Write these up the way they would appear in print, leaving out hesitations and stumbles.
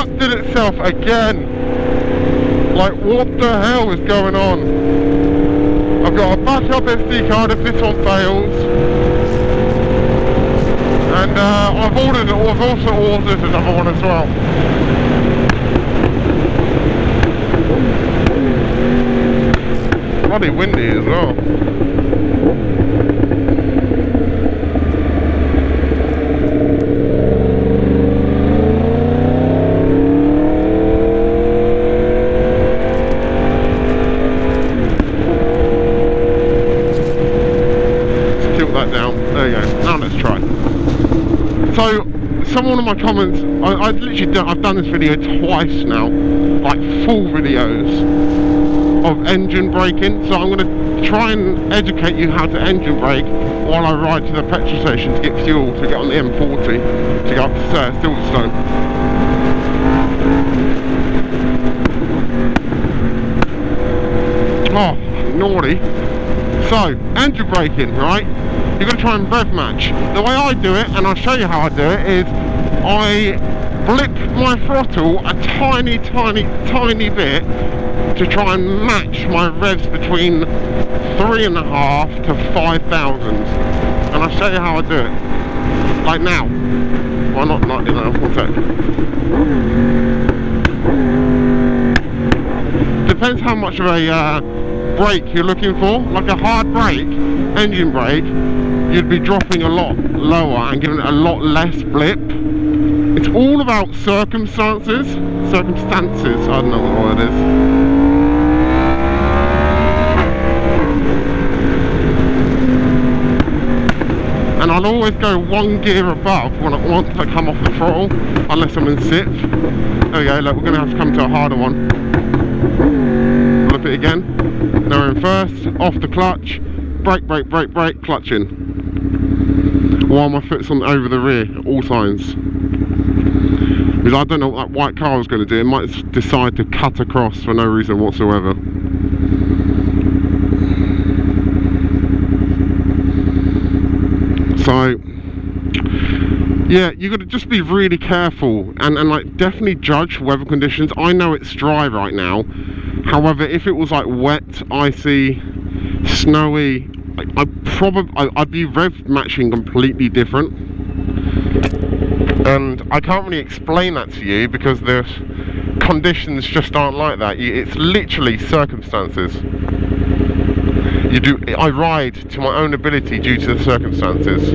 outdid itself again. Like, what the hell is going on? I've got a backup SD card if this one fails. And I've also ordered another one as well. Bloody windy as well. So, someone in my comments, I've done this video twice now, like full videos of engine braking. So I'm going to try and educate you how to engine brake while I ride to the petrol station to get fuel to get on the M40 to go up to Silverstone. Oh, naughty. So, engine braking, right? You're going to try and rev match. The way I do it, and I'll show you how I do it, is I blip my throttle a tiny bit to try and match my revs between 3.5 to 5,000. And I'll show you how I do it. Like now. Well, not you know, one sec. Depends how much of a brake you're looking for. Like a hard brake, engine brake, you'd be dropping a lot lower and giving it a lot less blip. It's all about circumstances, I don't know what the word is. And I'll always go one gear above once I come off the throttle, unless I'm in sixth. There we go, look, we're going to have to come to a harder one. Flip it again. Now we're in first, off the clutch, brake, clutch in. While my foot's on over the rear at all times. Because I don't know what that white car was going to do. It might decide to cut across for no reason whatsoever. So, yeah, you got to just be really careful and like definitely judge weather conditions. I know it's dry right now. However, if it was like wet, icy, snowy, I'd be rev matching completely different, and I can't really explain that to you because the conditions just aren't like that. It's literally circumstances. I ride to my own ability due to the circumstances.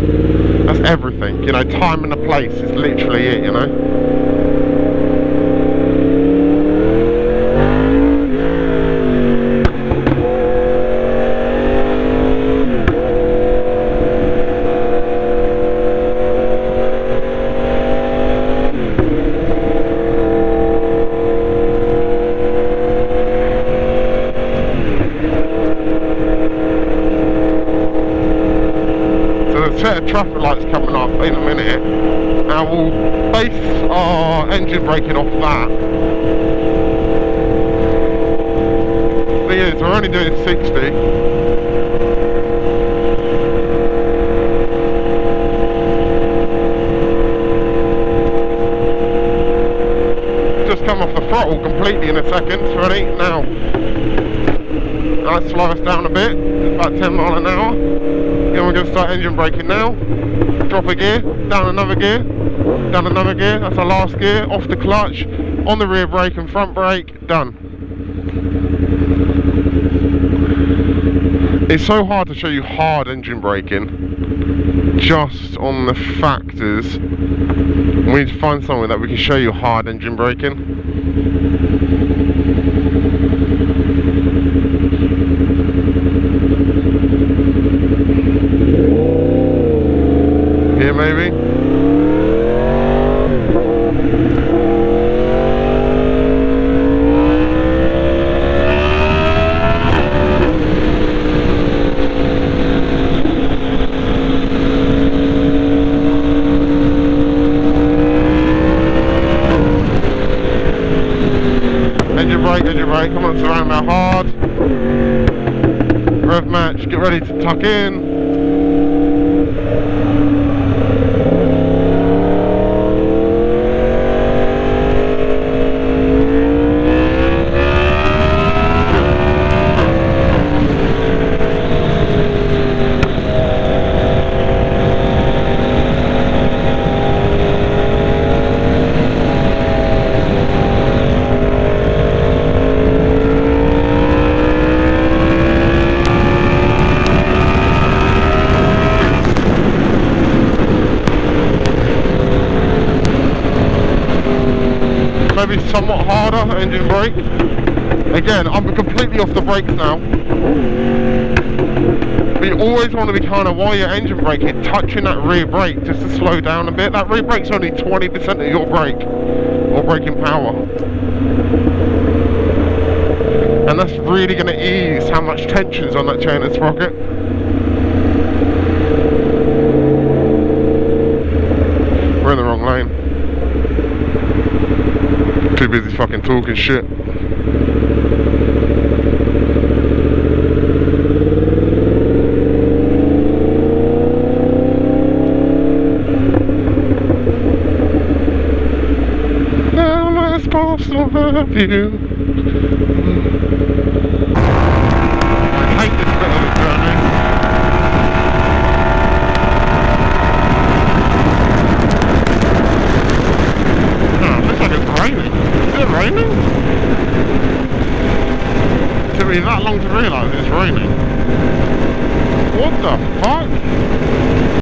That's everything, you know. Time and the place is literally it, you know. Set of traffic lights coming up in a minute, and we'll base our engine braking off that. But yeah, so we're only doing 60. Just come off the throttle completely in a second. Ready? Now. That'll slow us down a bit. It's about 10 miles an hour. Then we're going to start engine braking now. Drop a gear, down another gear, down another gear. That's our last gear. Off the clutch, on the rear brake and front brake. Done. It's so hard to show you hard engine braking just on the factors. We need to find somewhere that we can show you hard engine braking. Here maybe? Engine brake, come on, surround that hard. Rev match, get ready to tuck in. somewhat harder engine brake. Again, I'm completely off the brakes now. But you always want to be kind of, while you're engine braking, touching that rear brake just to slow down a bit. That rear brake's only 20% of your brake, or braking power. And that's really going to ease how much tension's on that chain and sprocket. We're in the wrong lane. Too busy fucking talking shit. How am I supposed to love you? I hate this bit of the journey. Looks like it's raining. Is it raining? It took me that long to realise it's raining. What the fuck?